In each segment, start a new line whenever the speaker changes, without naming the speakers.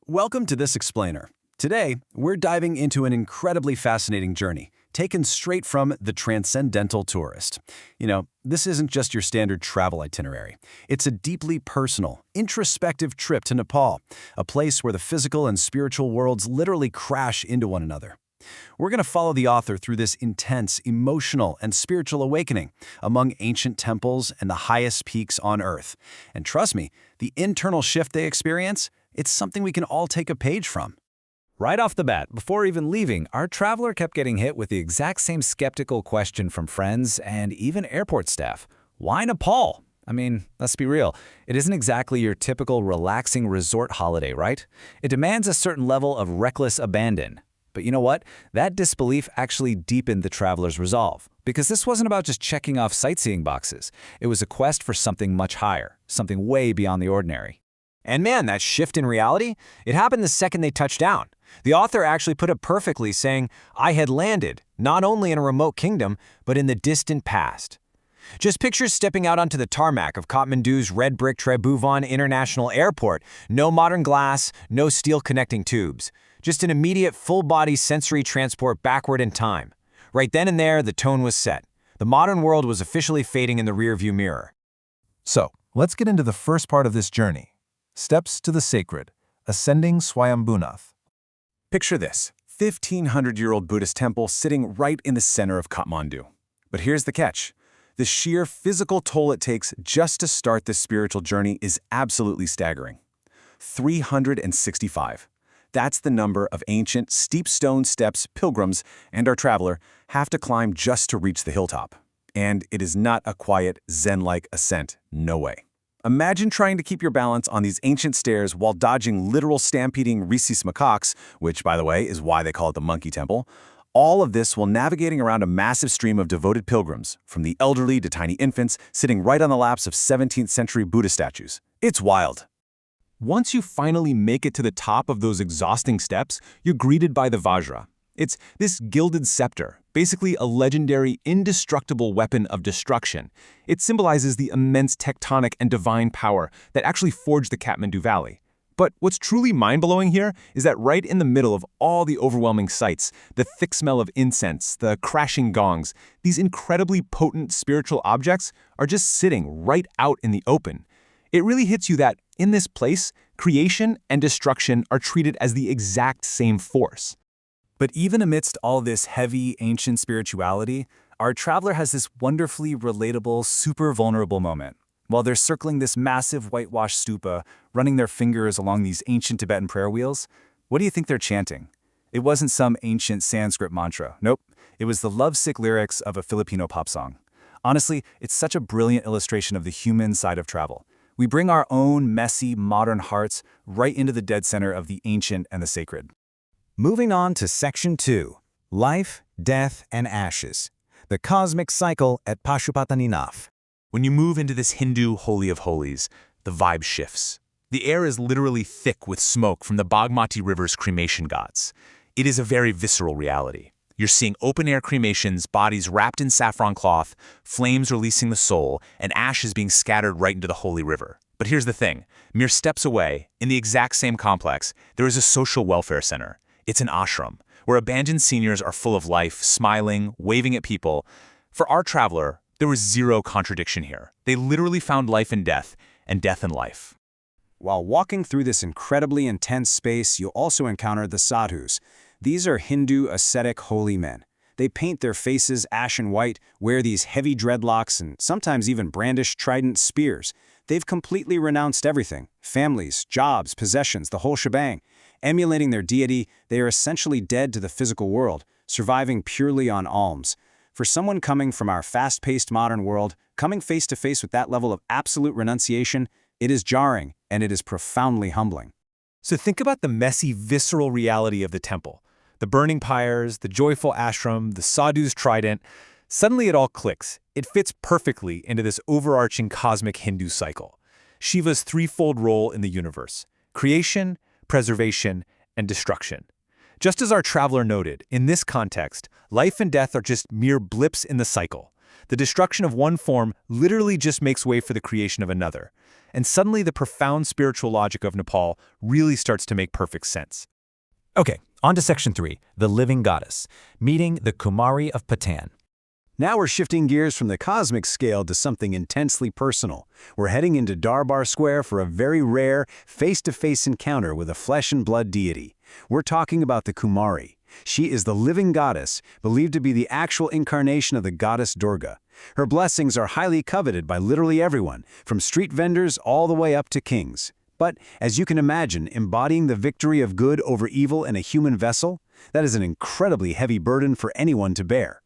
Welcome to this explainer. Today, we're diving into an incredibly fascinating journey, taken straight from the Transcendental Tourist. This isn't just your standard travel itinerary. It's a deeply personal, introspective trip to Nepal, a place where the physical and spiritual worlds literally crash into one another. We're going to follow the author through this intense, emotional, and spiritual awakening among ancient temples and the highest peaks on Earth. And trust me, the internal shift they experience, it's something we can all take a page from.
Right off the bat, before even leaving, our traveler kept getting hit with the exact same skeptical question from friends and even airport staff. Why Nepal? I mean, let's be real. It isn't exactly your typical relaxing resort holiday, right? It demands a certain level of reckless abandon. But you know what? That disbelief actually deepened the traveler's resolve. Because this wasn't about just checking off sightseeing boxes. It was a quest for something much higher, something way beyond the ordinary.
And man, that shift in reality, it happened the second they touched down. The author actually put it perfectly, saying, I had landed, not only in a remote kingdom, but in the distant past. Just picture stepping out onto the tarmac of Kathmandu's red brick Tribhuvan International Airport. No modern glass, no steel connecting tubes. Just an immediate full-body sensory transport backward in time. Right then and there, the tone was set. The modern world was officially fading in the rearview mirror.
So, let's get into the first part of this journey. Steps to the sacred, ascending Swayambhunath.
Picture this, 1,500-year-old Buddhist temple sitting right in the center of Kathmandu. But here's the catch. The sheer physical toll it takes just to start this spiritual journey is absolutely staggering. 365. That's the number of ancient, steep stone steps pilgrims and our traveler have to climb just to reach the hilltop. And it is not a quiet, zen-like ascent, no way. Imagine trying to keep your balance on these ancient stairs while dodging literal stampeding rhesus macaques, which, by the way, is why they call it the Monkey Temple. All of this while navigating around a massive stream of devoted pilgrims, from the elderly to tiny infants, sitting right on the laps of 17th century Buddha statues. It's wild. Once you finally make it to the top of those exhausting steps, you're greeted by the Vajra. It's this gilded scepter, basically a legendary, indestructible weapon of destruction. It symbolizes the immense tectonic and divine power that actually forged the Kathmandu Valley. But what's truly mind-blowing here is that right in the middle of all the overwhelming sights, the thick smell of incense, the crashing gongs, these incredibly potent spiritual objects are just sitting right out in the open. It really hits you that, in this place, creation and destruction are treated as the exact same force.
But even amidst all this heavy, ancient spirituality, our traveler has this wonderfully relatable, super vulnerable moment. While they're circling this massive whitewashed stupa, running their fingers along these ancient Tibetan prayer wheels, what do you think they're chanting? It wasn't some ancient Sanskrit mantra. Nope, it was the lovesick lyrics of a Filipino pop song. Honestly, it's such a brilliant illustration of the human side of travel. We bring our own messy, modern hearts right into the dead center of the ancient and the sacred.
Moving on to Section 2, Life, Death, and Ashes, the Cosmic Cycle at Pashupatinath.
When you move into this Hindu Holy of Holies, the vibe shifts. The air is literally thick with smoke from the Bagmati River's cremation ghats. It is a very visceral reality. You're seeing open-air cremations, bodies wrapped in saffron cloth, flames releasing the soul, and ashes being scattered right into the holy river. But here's the thing. Mere steps away, in the exact same complex, there is a social welfare center. It's an ashram, where abandoned seniors are full of life, smiling, waving at people. For our traveler, there was zero contradiction here. They literally found life in death, and death in life.
While walking through this incredibly intense space, you'll also encounter the sadhus. These are Hindu ascetic holy men. They paint their faces ashen white, wear these heavy dreadlocks, and sometimes even brandish trident spears. They've completely renounced everything: families, jobs, possessions, the whole shebang. Emulating their deity, they are essentially dead to the physical world, surviving purely on alms. For someone coming from our fast-paced modern world, coming face-to-face with that level of absolute renunciation, it is jarring, and it is profoundly humbling.
So think about the messy, visceral reality of the temple. The burning pyres, the joyful ashram, the sadhu's trident. Suddenly it all clicks. It fits perfectly into this overarching cosmic Hindu cycle. Shiva's threefold role in the universe: creation, preservation, and destruction. Just as our traveler noted, in this context, life and death are just mere blips in the cycle.
The destruction of one form literally just makes way for the creation of another. And suddenly the profound spiritual logic of Nepal really starts to make perfect sense.
Okay, on to Section 3, the living goddess, meeting the Kumari of Patan.
Now we're shifting gears from the cosmic scale to something intensely personal. We're heading into Darbar Square for a very rare, face-to-face encounter with a flesh and blood deity. We're talking about the Kumari. She is the living goddess, believed to be the actual incarnation of the goddess Durga. Her blessings are highly coveted by literally everyone, from street vendors all the way up to kings. But, as you can imagine, embodying the victory of good over evil in a human vessel, that is an incredibly heavy burden for anyone to bear.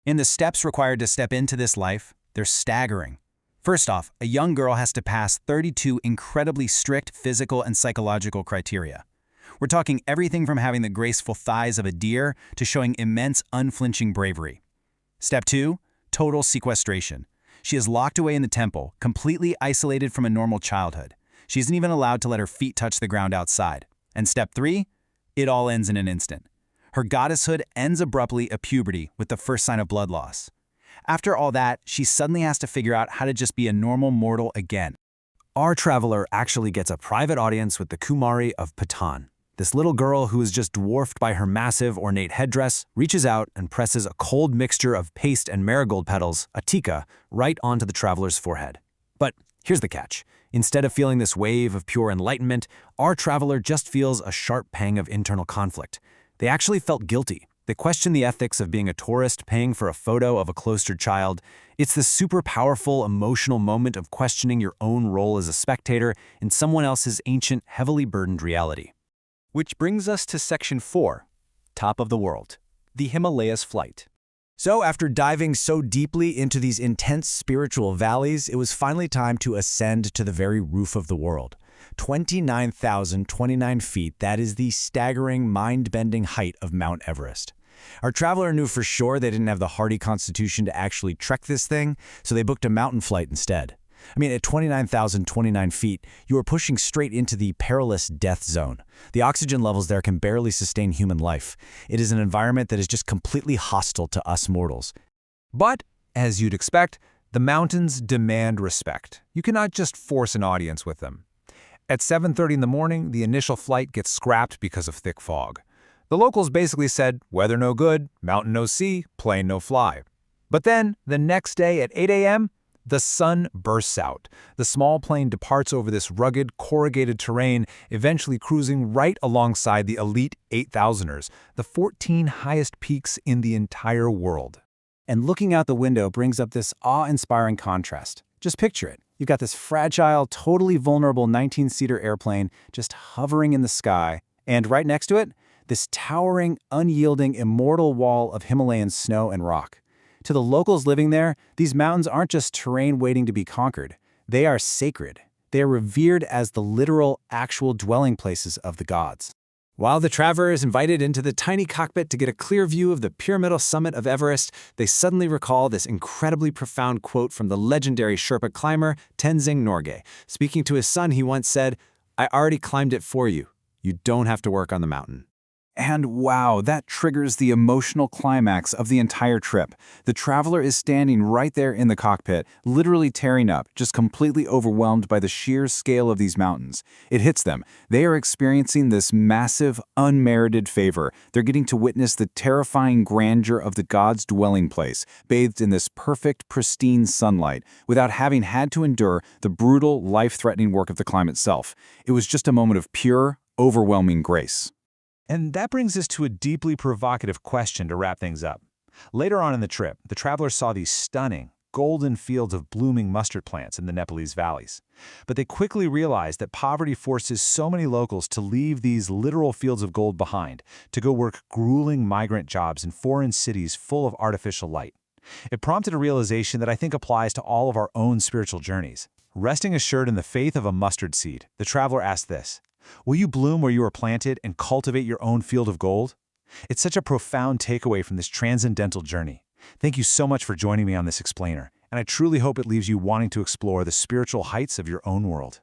And the steps required to step into this life, they're staggering. First off, a young girl has to pass 32 incredibly strict physical and psychological criteria. We're talking everything from having the graceful thighs of a deer to showing immense, unflinching bravery. Step 2, total sequestration. She is locked away in the temple, completely isolated from a normal childhood. She isn't even allowed to let her feet touch the ground outside. And Step 3, it all ends in an instant. Her goddesshood ends abruptly at puberty with the first sign of blood loss. After all that, she suddenly has to figure out how to just be a normal mortal again.
Our traveler actually gets a private audience with the Kumari of Patan. This little girl, who is just dwarfed by her massive, ornate headdress, reaches out and presses a cold mixture of paste and marigold petals, a tika, right onto the traveler's forehead. But here's the catch. Instead of feeling this wave of pure enlightenment, our traveler just feels a sharp pang of internal conflict. They actually felt guilty. They questioned the ethics of being a tourist paying for a photo of a cloistered child. It's this super powerful, emotional moment of questioning your own role as a spectator in someone else's ancient, heavily burdened reality.
Which brings us to Section 4, Top of the World, the Himalayas Flight.
So after diving so deeply into these intense spiritual valleys, it was finally time to ascend to the very roof of the world. 29,029 feet, that is the staggering, mind-bending height of Mount Everest. Our traveler knew for sure they didn't have the hardy constitution to actually trek this thing, so they booked a mountain flight instead. I mean, at 29,029 feet, you are pushing straight into the perilous death zone. The oxygen levels there can barely sustain human life. It is an environment that is just completely hostile to us mortals.
But, as you'd expect, the mountains demand respect. You cannot just force an audience with them. At 7:30 in the morning, the initial flight gets scrapped because of thick fog. The locals basically said, weather no good, mountain no see, plane no fly. But then, the next day at 8 a.m., the sun bursts out. The small plane departs over this rugged, corrugated terrain, eventually cruising right alongside the elite 8,000ers, the 14 highest peaks in the entire world.
And looking out the window brings up this awe-inspiring contrast. Just picture it. You've got this fragile, totally vulnerable 19-seater airplane just hovering in the sky, and right next to it, this towering, unyielding, immortal wall of Himalayan snow and rock. To the locals living there, these mountains aren't just terrain waiting to be conquered. They are sacred. They are revered as the literal, actual dwelling places of the gods. While the traveler is invited into the tiny cockpit to get a clear view of the pyramidal summit of Everest, they suddenly recall this incredibly profound quote from the legendary Sherpa climber Tenzing Norgay. Speaking to his son, he once said, "I already climbed it for you. You don't have to work on the mountain."
And wow, that triggers the emotional climax of the entire trip. The traveler is standing right there in the cockpit, literally tearing up, just completely overwhelmed by the sheer scale of these mountains. It hits them. They are experiencing this massive, unmerited favor. They're getting to witness the terrifying grandeur of the god's dwelling place, bathed in this perfect, pristine sunlight, without having had to endure the brutal, life-threatening work of the climb itself. It was just a moment of pure, overwhelming grace.
And that brings us to a deeply provocative question to wrap things up. Later on in the trip, the travelers saw these stunning, golden fields of blooming mustard plants in the Nepalese valleys. But they quickly realized that poverty forces so many locals to leave these literal fields of gold behind, to go work grueling migrant jobs in foreign cities full of artificial light. It prompted a realization that I think applies to all of our own spiritual journeys. Resting assured in the faith of a mustard seed, the traveler asked this: will you bloom where you are planted and cultivate your own field of gold? It's such a profound takeaway from this transcendental journey. Thank you so much for joining me on this explainer, and I truly hope it leaves you wanting to explore the spiritual heights of your own world.